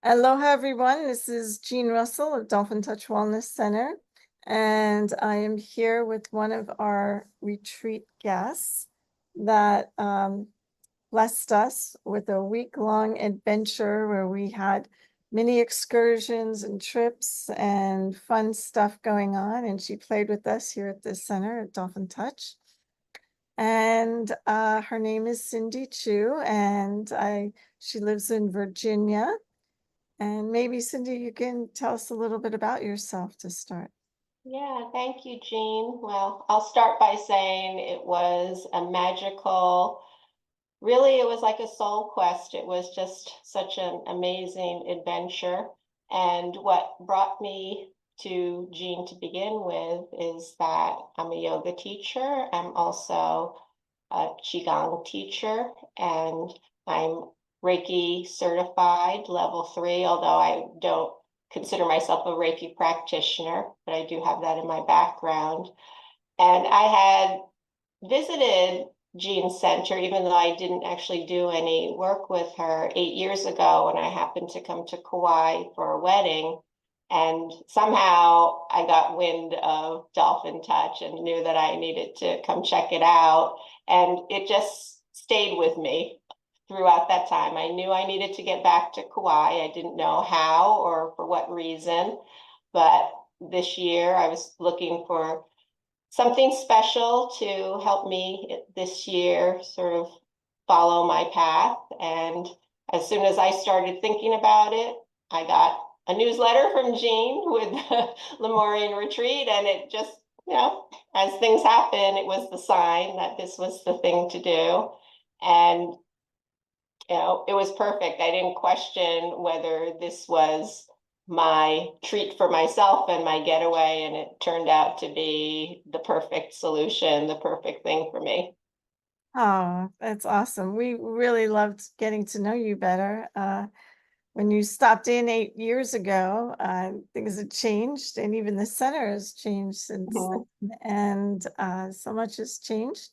Aloha, everyone. This is Jeanne Russell of Dolphin Touch Wellness Center, and I am here with one of our retreat guests that blessed us with a week-long adventure where we had many excursions and trips and fun stuff going on, and she played with us here at the center at Dolphin Touch. And her name is Cyndi Chu, and she lives in Virginia. And maybe, Cyndi, you can tell us a little bit about yourself to start. Yeah, thank you, Jean. Well, I'll start by saying it was a magical, really, it was like a soul quest. It was just such an amazing adventure. And what brought me to Jean to begin with is that I'm a yoga teacher. I'm also a Qigong teacher, and I'm Reiki certified level 3, although I don't consider myself a Reiki practitioner, but I do have that in my background. And I had visited Jean's center, even though I didn't actually do any work with her 8 years ago when I happened to come to Kauai for a wedding. And somehow I got wind of Dolphin Touch and knew that I needed to come check it out. And it just stayed with me throughout that time. I knew I needed to get back to Kauai. I didn't know how or for what reason, but this year I was looking for something special to help me this year sort of follow my path. And as soon as I started thinking about it, I got a newsletter from Jeanne with the Lemurian Retreat, and it just, as things happen, it was the sign that this was the thing to do. And it was perfect. I didn't question whether this was my treat for myself and my getaway, and it turned out to be the perfect solution, the perfect thing for me. Oh, that's awesome. We really loved getting to know you better. When you stopped in 8 years ago, things had changed, and even the center has changed since then, and so much has changed.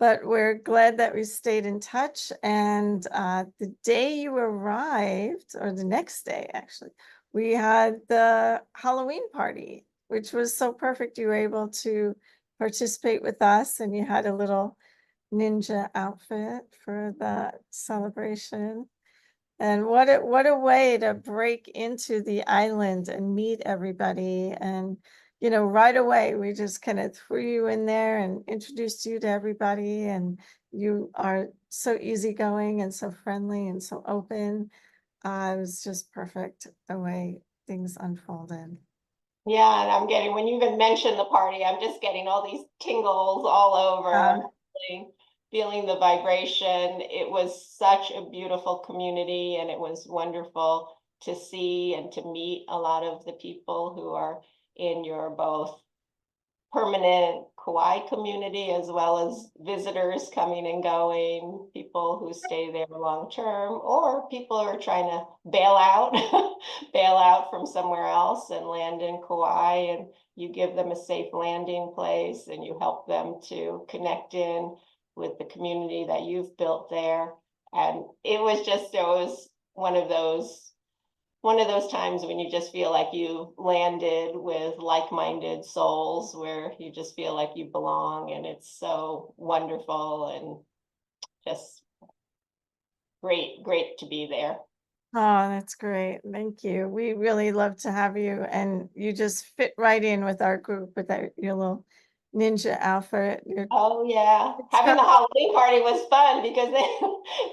But we're glad that we stayed in touch. And the day you arrived, or the next day, actually, we had the Halloween party, which was so perfect. You were able to participate with us, and you had a little ninja outfit for the celebration. And what a way to break into the island and meet everybody. And, right away, we just kind of threw you in there and introduced you to everybody. And you are so easygoing and so friendly and so open. It was just perfect the way things unfolded. Yeah, and when you even mention the party, I'm just getting all these tingles all over. I'm feeling the vibration. It was such a beautiful community, and it was wonderful to see and to meet a lot of the people who are in your both permanent Kauai community as well as visitors coming and going, people who stay there long term, or people who are trying to bail out, bail out from somewhere else and land in Kauai, and you give them a safe landing place and you help them to connect in with the community that you've built there. And it was one of those times when you just feel like you landed with like-minded souls, where you just feel like you belong, and it's so wonderful and just great to be there. Oh, that's great. Thank you. We really love to have you. And you just fit right in with our group with your little ninja outfit. Oh yeah, having the Halloween party was fun because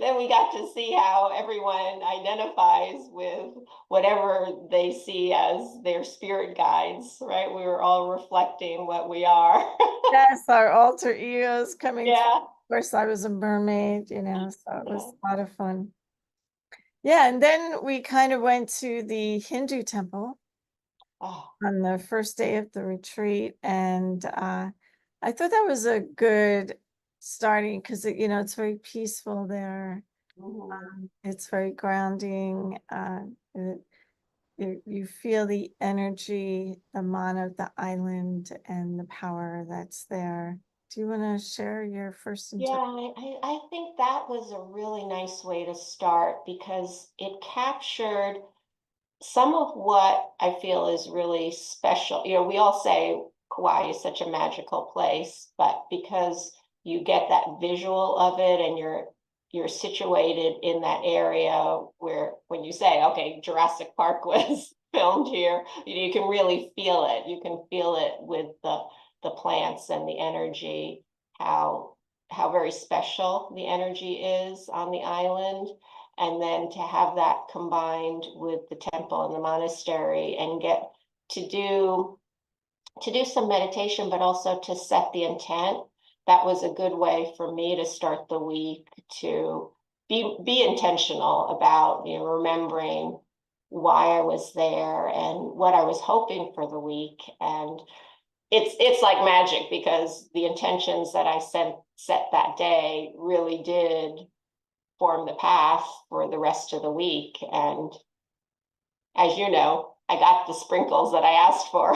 then we got to see how everyone identifies with whatever they see as their spirit guides, right? We were all reflecting what we are. Yes, our alter egos coming through. Yeah. Of course, I was a mermaid, so it was a lot of fun. Yeah, and then we kind of went to the Hindu temple on the first day of the retreat, and I thought that was a good starting because it's very peaceful there. It's very grounding. You feel the energy, the mana of the island, and the power that's there. Do you want to share your first Yeah, impression? I think that was a really nice way to start because it captured some of what I feel is really special, we all say Kauai is such a magical place, but because you get that visual of it and you're situated in that area where when you say, okay, Jurassic Park was filmed here, you can really feel it. You can feel it with the plants and the energy, how very special the energy is on the island. And then to have that combined with the temple and the monastery and get to do some meditation, but also to set the intent. That was a good way for me to start the week, to be intentional about, remembering why I was there and what I was hoping for the week. And it's like magic, because the intentions that I set that day really did form the path for the rest of the week. And as you know, I got the sprinkles that I asked for.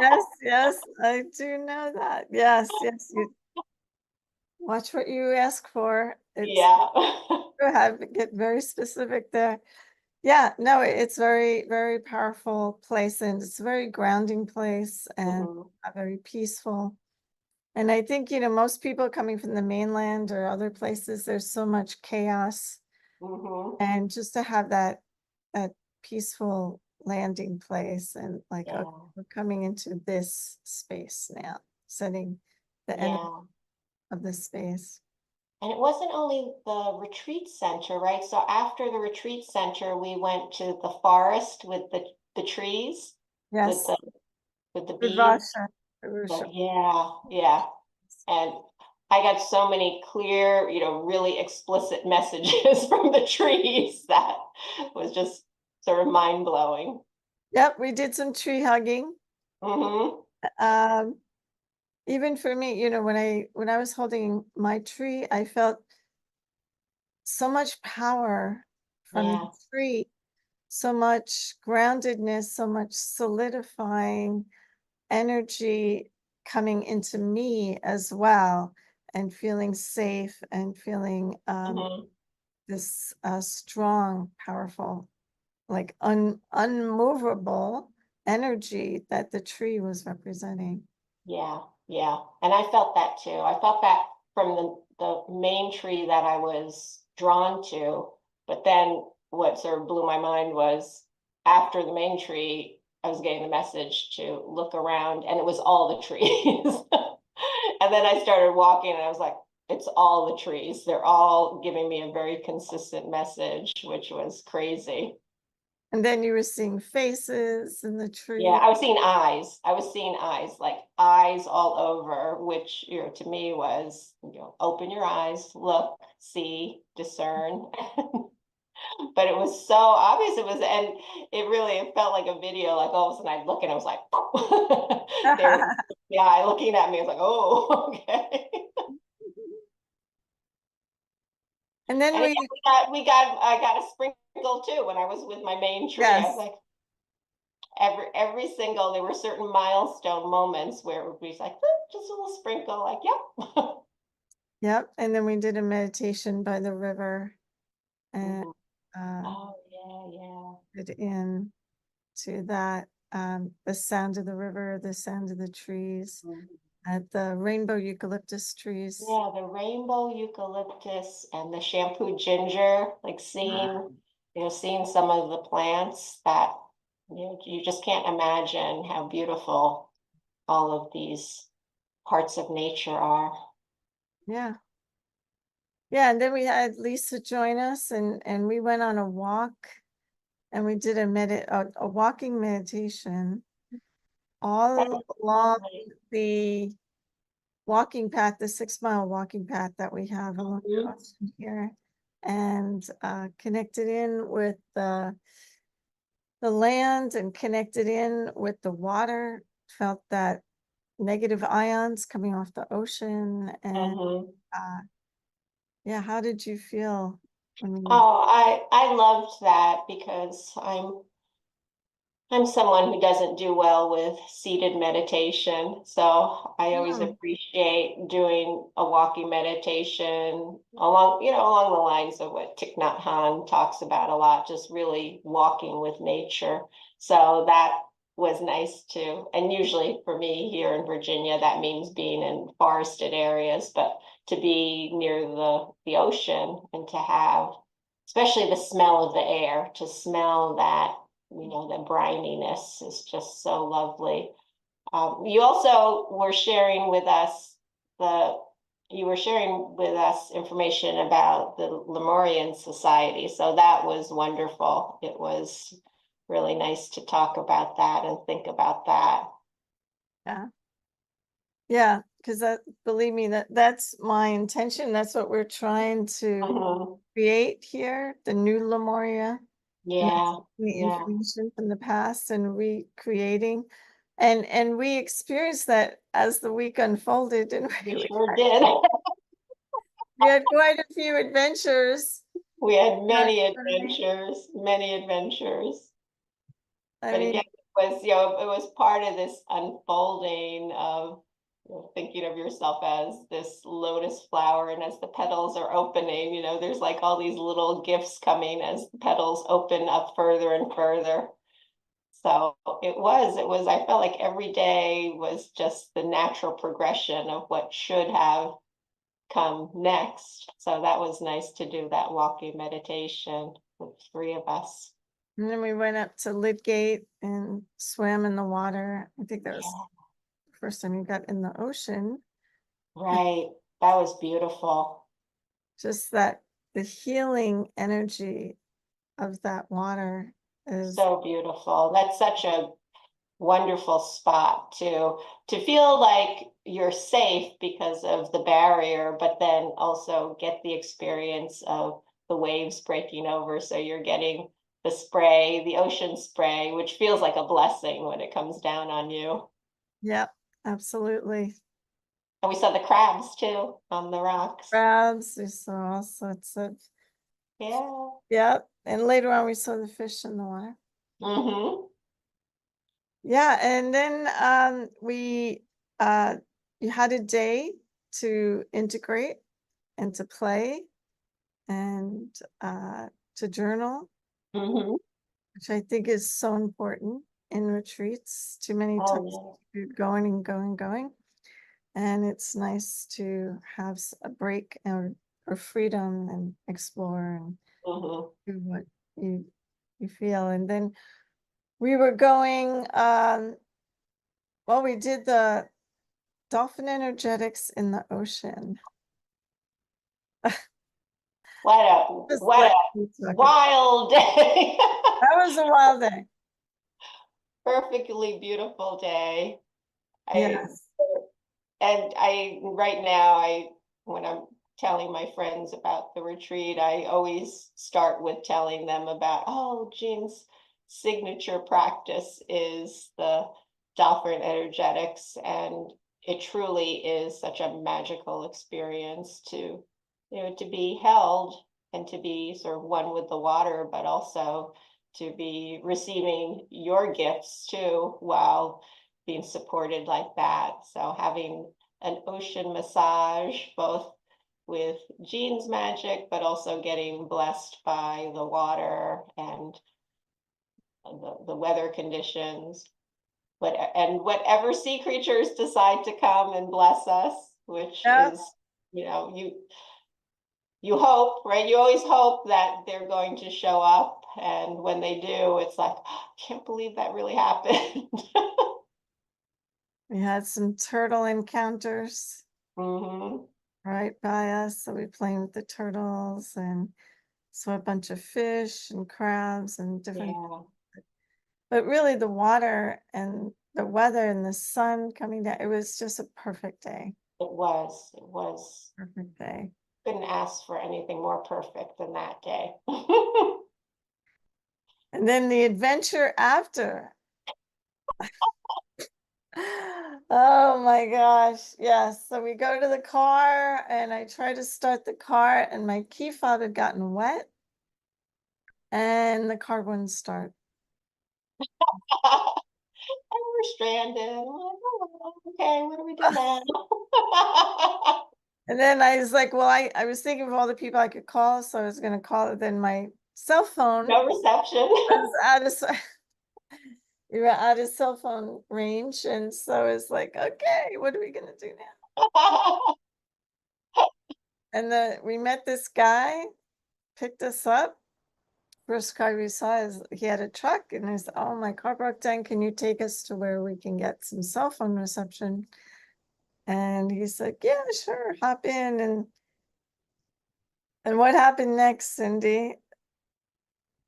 Yes, yes, I do know that. Yes, yes, you watch what you ask for. It's Yeah. you have to get very specific there. Yeah, no, it's very, very powerful place, and it's a very grounding place and Mhm. very peaceful. And I think, most people coming from the mainland or other places, there's so much chaos. Mhm. And just to have that peaceful landing place and like, okay, Yeah. we're coming into this space now, setting the energy Yeah. of this space. And it wasn't only the retreat center, right? So after the retreat center, we went to the forest with the trees, with Yes, the bees. Rudvasha, Rudvasha. But yeah, yeah. And I got so many clear, really explicit messages from the trees that was just sort of mind blowing. Yep, we did some tree hugging. Hmm. Um, even for me, when I was holding my tree, I felt so much power from the Yeah. tree, so much groundedness, so much solidifying energy coming into me as well, and feeling safe and feeling Hmm. this strong, powerful, like unmovable energy that the tree was representing. Yeah, yeah. And I felt that too. I felt that from the main tree that I was drawn to. But then what sort of blew my mind was after the main tree, I was getting the message to look around, and it was all the trees. And then I started walking and I was like, it's all the trees. They're all giving me a very consistent message, which was crazy. And then you were seeing faces in the Yeah, tree. I was seeing eyes. I was seing eyes, like eyes all over, which, to me was, open your eyes, look, see, discern. But it was so obvious. And it felt like a video, like all of a sudden I'd look and I was like, there, the eye looking at me. I was like, oh, okay. And then And we, yeah, I got a sprinkle too when I was with my main tree. I was yes, like, every single, there were certain milestone moments where it would be like, just a little sprinkle, like, yep. yep. And then we did a meditation by the river and Mhm. uh, Oh, yeah, yeah. it in to that, the sound of the river, the sound of the trees, Mhm. at the rainbow eucalyptus trees. Yeah, the rainbow eucalyptus and the shampoo ginger, like seeing some of the plants that, you just can't imagine how beautiful all of these parts of nature are. Yeah. Yeah. And then we had Lisa join us, and we went on a walk, and we did a walking meditation That all was along lovely. the walking path, the 6 mile walking path that we have along the Mhm. ocean here, and connected in with the land and connected in with the water, felt that negative ions coming off the ocean. And Mhm. uh, yeah, how did you feel when we? Oh, I loved that because I'm I'm someone who doesn't do well with seated meditation, so I always Mm, appreciate doing a walking meditation along, along the lines of what Thich Nhat Hanh talks about a lot, just really walking with nature. So that was nice too. And usually for me here in Virginia, that means being in forested areas, but to be near the ocean and to have, especially the smell of the air, to smell that, the brininess is just so lovely. You also were sharing with us information about the Lemurian Society. So that was wonderful. It was really nice to talk about that and think about that. yeah. Yeah, because believe me, that's my intention. That's what we're trying to Mhm. create here, the new Lemuria. And that's Yeah, the yeah, information from the past and recreating. And we experienced that as the week unfolded, didn't we? we sure did. We had quite a few adventures. We had That many journey. adventures, many adventures. I But mean, again, it was part of this unfolding of, thinking of yourself as this lotus flower, and as the petals are opening, there's like all these little gifts coming as the petals open up further and further. So I felt like every day was just the natural progression of what should have come next. So that was nice to do that walking meditation with three of us. and then we went up to Lidgate and swam in the water. I think that was Yeah, the first time you got in the ocean. right. That was beautiful. Just that the healing energy of that water is, So beautiful. That's such a wonderful spot to feel like you're safe because of the barrier, but then also get the experience of the waves breaking over. So you're getting the spray, the ocean spray, which feels like a blessing when it comes down on you. yep, absolutely. And we saw the crabs too on the rocks. Crabs, we saw all sorts of, Yeah. yep. And later on, we saw the fish in the water. Mm-hmm. Yeah, and then we you had a day to integrate and to play and to journal, Mm-hmm. which I think is so important in retreats. Too many times Oh you're going and going and going. And it's nice to have a break or freedom and explore and yeah. Mm-hmm. do what you you feel. And then we were going well, we did the dolphin energetics in the ocean. Just What let a me talk about. wild day. That was a wild day. Perfectly beautiful day. I Yes. and I right now I when I'm telling my friends about the retreat, I always start with telling them about, oh, Jean's signature practice is the dolphin energetics, and it truly is such a magical experience to be held and to be sort of one with the water, but also to be receiving your gifts too while being supported like that. So having an ocean massage, both with Jeanne's magic, but also getting blessed by the water and the weather conditions. And whatever sea creatures decide to come and bless us, which Yep. is, you hope, right? You always hope that they're going to show up. And when they do, it's like, oh, I can't believe that really happened. We had some turtle encounters Hmm. right by us. So we played with the turtles and saw a bunch of fish and crabs and different. Yeah, But really, the water and the weather and the sun coming down, it was just a perfect day. it was. It was. Perfect day. Couldn't ask for anything more perfect than that day. And then the adventure after. Oh my gosh. Yes. So we go to the car and I try to start the car and my key fob had gotten wet and the car wouldn't start. And we're stranded. I'm like, oh, well, okay, what do we do now? And then I was like, well, I was thinking of all the people I could call, so I was going to call it. Then my cell phone No reception. was out of we were out of cell phone range, and so it's like, okay, what are we going to do now? And then we met this guy, picked us up. First car we saw is he had a truck, and I said, oh, my car broke down. Can you take us to where we can get some cell phone reception? And he's like, yeah, sure, hop in. And what happened next, Cyndi?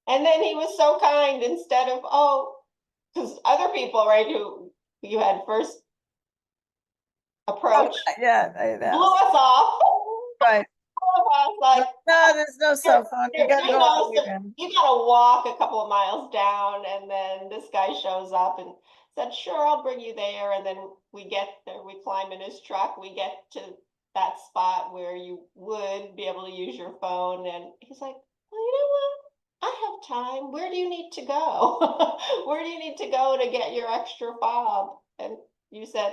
And then he was so kind instead of, oh, because other people, right, who you had first Oh, approach yeah, blew us off. right. I was like, No, there's no cell phone. You got no idea. you gotta walk a couple of miles down, and then this guy shows up and said, sure, I'll bring you there. And then we get there, we climb in his truck, we get to that spot where you would be able to use your phone. And he's like, well, you know what? I have time. Where do you need to go? Where do you need to go to get your extra fob? And you said,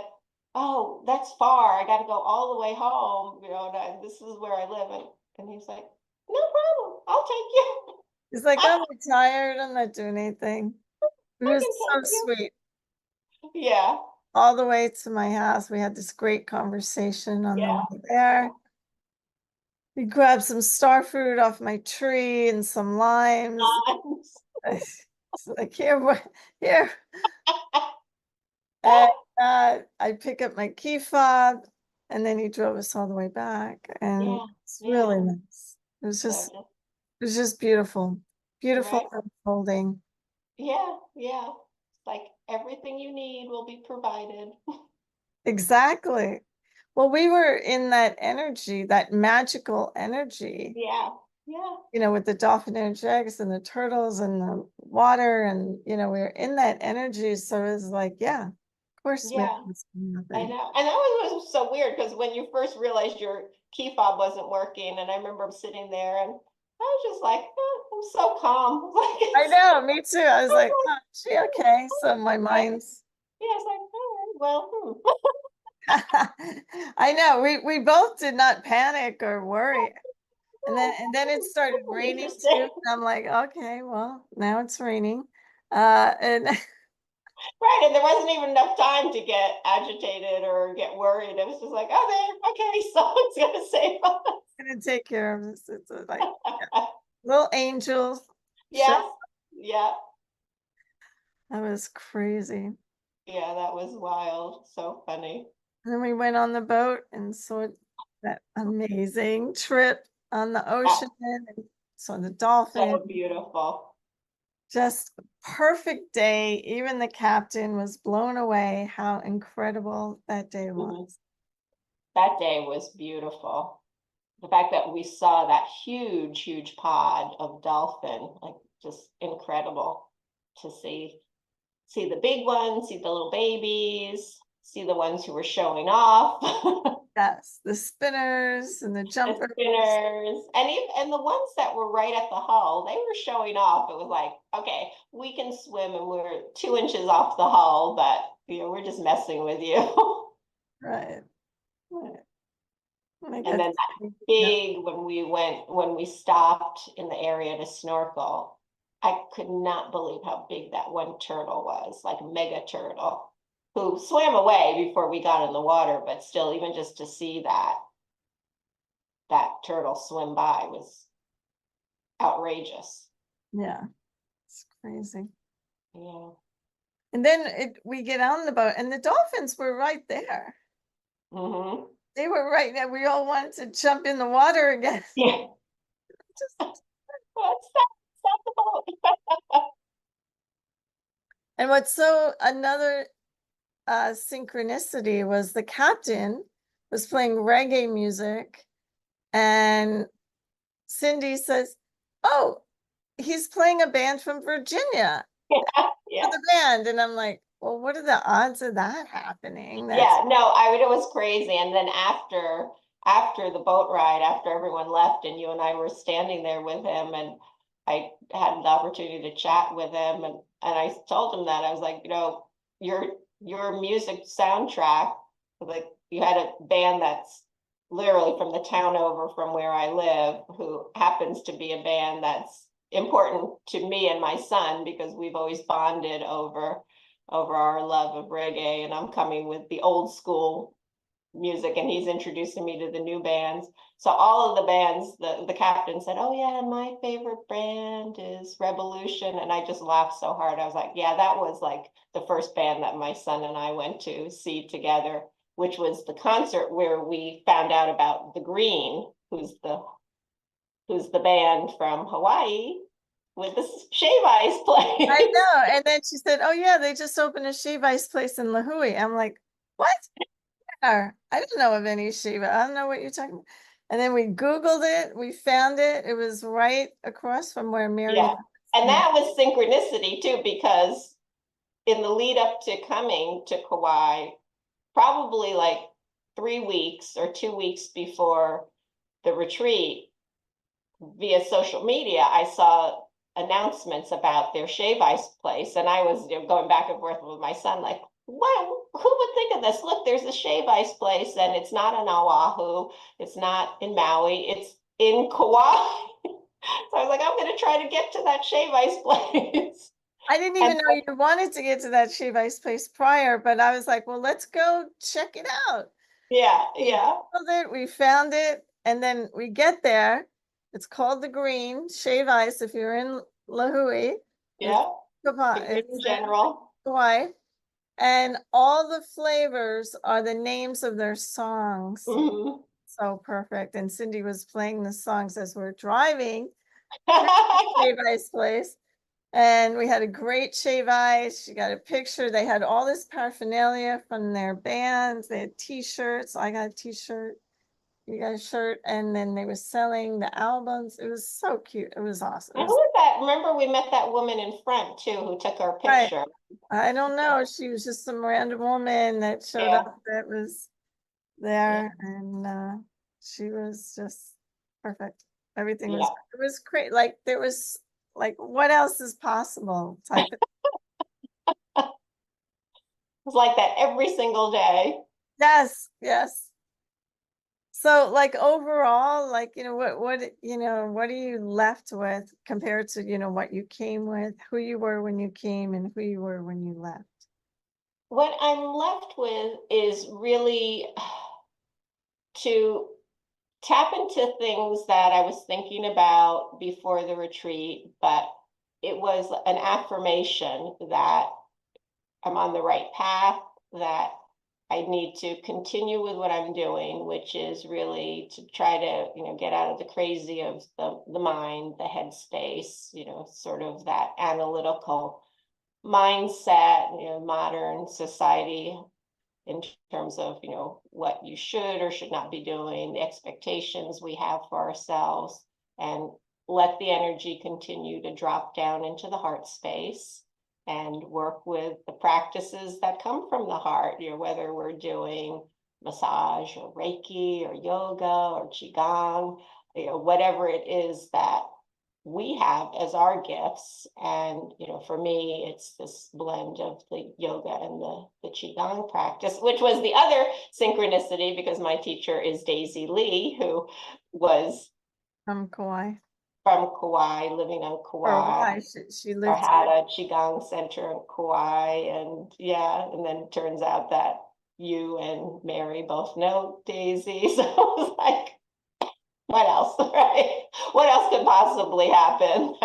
oh, that's far. I got to go all the way home, and this is where I live. And he's like, no problem. I'll take you. He's like, I'm retired. I'm not doing anything. It I was can so take you. sweet. Yeah. All the way to my house. We had this great conversation on the Yeah. way there. We grabbed some star fruit off my tree and some limes. It's like, here. And I pick up my key fob, and then he drove us all the way back. And Yeah. it's really Yeah. nice. It was just So, it was just beautiful. Beautiful right. unfolding. Yeah. Yeah. It's like everything you need will be provided. Exactly. Well, we were in that energy, that magical energy, Yeah. Yeah. with the dolphin energetics and the turtles and the water, and we were in that energy. So it was like, yeah, of course Yeah. miracles can I happen. know. And that was so weird because when you first realized your key fob wasn't working, and I remember sitting there and I was just like, oh, I'm so calm. I know, me too. I was like, oh, she okay? So my mind's yeah, it's like, all right, well, I know we both did not panic or worry. And then it started raining too. interesting. And I'm like, okay, well, now it's raining. And Right. And there wasn't even enough time to get agitated or get worried. It was just like, oh, there, okay, someone's gonna save us. gonna take care of this. It's like little angels. Yes. Yeah. That was crazy. Yeah, that was wild. So funny. And then we went on the boat and saw that amazing trip on the ocean and saw the dolphin. So beautiful. Just perfect day. Even the captain was blown away how incredible that day was. That day was beautiful. The fact that we saw that huge pod of dolphin, like just incredible to see the big ones, see the little babies, see the ones who were showing off. Yes, the spinners and the The jumpers. spinners, and the ones that were right at the hull, they were showing off. It was like, okay, we can swim and we're 2 inches off the hull, but we're just messing with you. Right. Right. And then that big, when we stopped in the area to snorkel, I could not believe how big that one turtle was, like a mega turtle, who swam away before we got in the water, but still, even just to see that turtle swim by was outrageous. Yeah, it's crazy. Yeah. And then we get on the boat, and the dolphins were right there. Mm-hmm. They were right there. We all wanted to jump in the water again. Yeah. Just Stop the boat. And another synchronicity was the captain was playing reggae music, and Cyndi says, oh, he's playing a band from Virginia. Yeah. The band. And I'm like, well, what are the odds of that happening? Yeah, no, it was crazy. And then after the boat ride, after everyone left and you and I were standing there with him, and I had the opportunity to chat with him, and I told him that I was like, your music soundtrack, like you had a band that's literally from the town over from where I live, who happens to be a band that's important to me and my son because we've always bonded over our love of reggae, and I'm coming with the old school music and he's introducing me to the new bands. So all of the bands, the captain said, oh yeah, my favorite band is Revolution. And I just laughed so hard. I was like, yeah, that was like the first band that my son and I went to see together, which was the concert where we found out about the Green, who's the band from Hawaii with the shave ice place. I know. And then she said, oh yeah, they just opened a shave ice place in Lahui. I'm like, what? I don't know of any Shiva. I don't know what you're talking about. And then we Googled it. We found it. It was right across from where Mary. Yeah. And that was synchronicity too, because in the lead up to coming to Kauai, probably like 3 weeks or 2 weeks before the retreat, via social media, I saw announcements about their shave ice place. And I was going back and forth with my son, like, wow, who would think of this? Look, there's a shave ice place, and it's not in Oahu, it's not in Maui, it's in Kauai. So I was like, I'm going to try to get to that shave ice place. I didn't even know you wanted to get to that shave ice place prior, but I was like, well, let's go check it out. Yeah. We found it, and then we get there. It's called the Green Shave Ice if you're in Lahui. Yeah. Kapaa. In general. Kauai. And all the flavors are the names of their songs. Mm-hmm. So perfect. And Cyndi was playing the songs as we're driving to the shave ice place. And we had a great shave ice. She got a picture. They had all this paraphernalia from their bands. They had t-shirts. I got a t-shirt. You got a shirt. And then they were selling the albums. It was so cute. It was awesome. And who was that? Remember we met that woman in front too who took our picture. Right. I don't know. She was just some random woman that showed up that was there, and she was just perfect. Everything was, it was great. Like there was like, what else is possible type of. It's like that every single day. Yes. So like overall, like, what what are you left with compared to, what you came with, who you were when you came and who you were when you left? What I'm left with is really to tap into things that I was thinking about before the retreat, but it was an affirmation that I'm on the right path, that I need to continue with what I'm doing, which is really to try to, get out of the crazy of the mind, the headspace, sort of that analytical mindset, modern society in terms of, what you should or should not be doing, the expectations we have for ourselves, and let the energy continue to drop down into the heart space and work with the practices that come from the heart, whether we're doing massage or Reiki or yoga or Qigong, whatever it is that we have as our gifts. And, for me, it's this blend of the yoga and the Qigong practice, which was the other synchronicity because my teacher is Daisy Lee, who was From Kauai. From Kauai, living on Kauai. She Or lived had a Qigong center in Kauai. And and then it turns out that you and Mary both know Daisy. So I was like, what else, right? What else could possibly happen?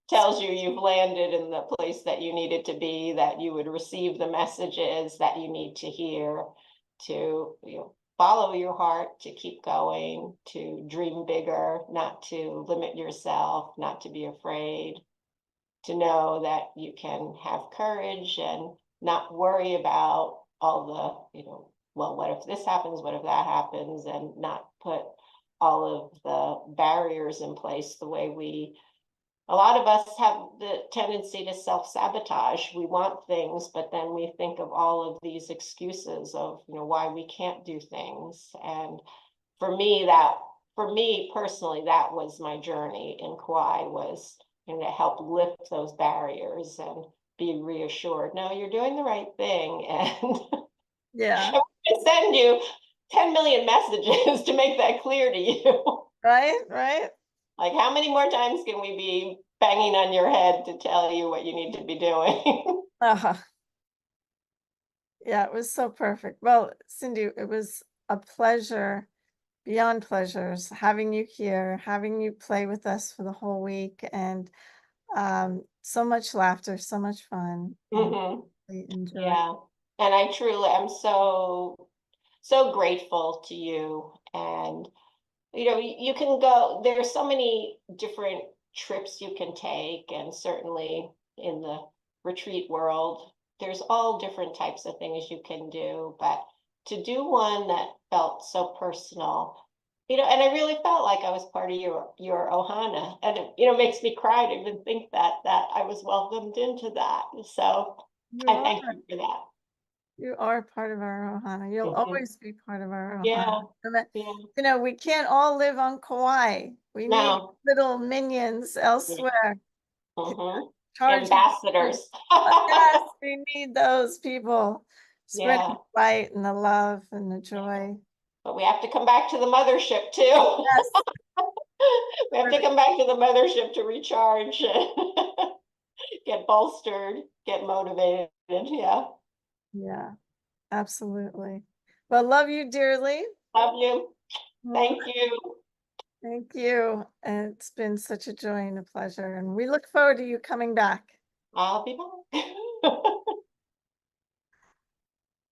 Tells you you've landed in the place that you needed to be, that you would receive the messages that you need to hear to, follow your heart, to keep going, to dream bigger, not to limit yourself, not to be afraid, to know that you can have courage and not worry about all the, well, what if this happens? What if that happens? And not put all of the barriers in place the way a lot of us have the tendency to self-sabotage. We want things, but then we think of all of these excuses of, why we can't do things. And for me personally, that was my journey in Kauai, was and to help lift those barriers and be reassured. No, you're doing the right thing. And Yeah. I send you 10 million messages to make that clear to you. Right, right. Like, how many more times can we be banging on your head to tell you what you need to be doing? Uh-huh. Yeah, it was so perfect. Well, Cyndi, it was a pleasure, beyond pleasures, having you here, having you play with us for the whole week, and so much laughter, so much fun. Mhm. We enjoy. Yeah. And I truly am so grateful to you. And you can go, there's so many different trips you can take, and certainly in the retreat world, there's all different types of things you can do, but to do one that felt so personal, and I really felt like I was part of your ohana, and it makes me cry to even think that I was welcomed into that. So You I are. thank you for that. You are part of our ohana. You'll Mhm. always be part of our Yeah, ohana. So that, yeah. we can't all live on Kauai. We need No. little minions elsewhere. Mm-hmm. Charging. Ambassadors. Yes, we need those people spreading Yeah, the light and the love and the joy. but we have to come back to the mothership too. Yes. We have to come back to the mothership to recharge, get bolstered, get motivated. Yeah. Yeah, absolutely. Well, love you dearly. Love you. Mm, Thank you. thank you. And it's been such a joy and a pleasure. And we look forward to you coming back. I'll be back.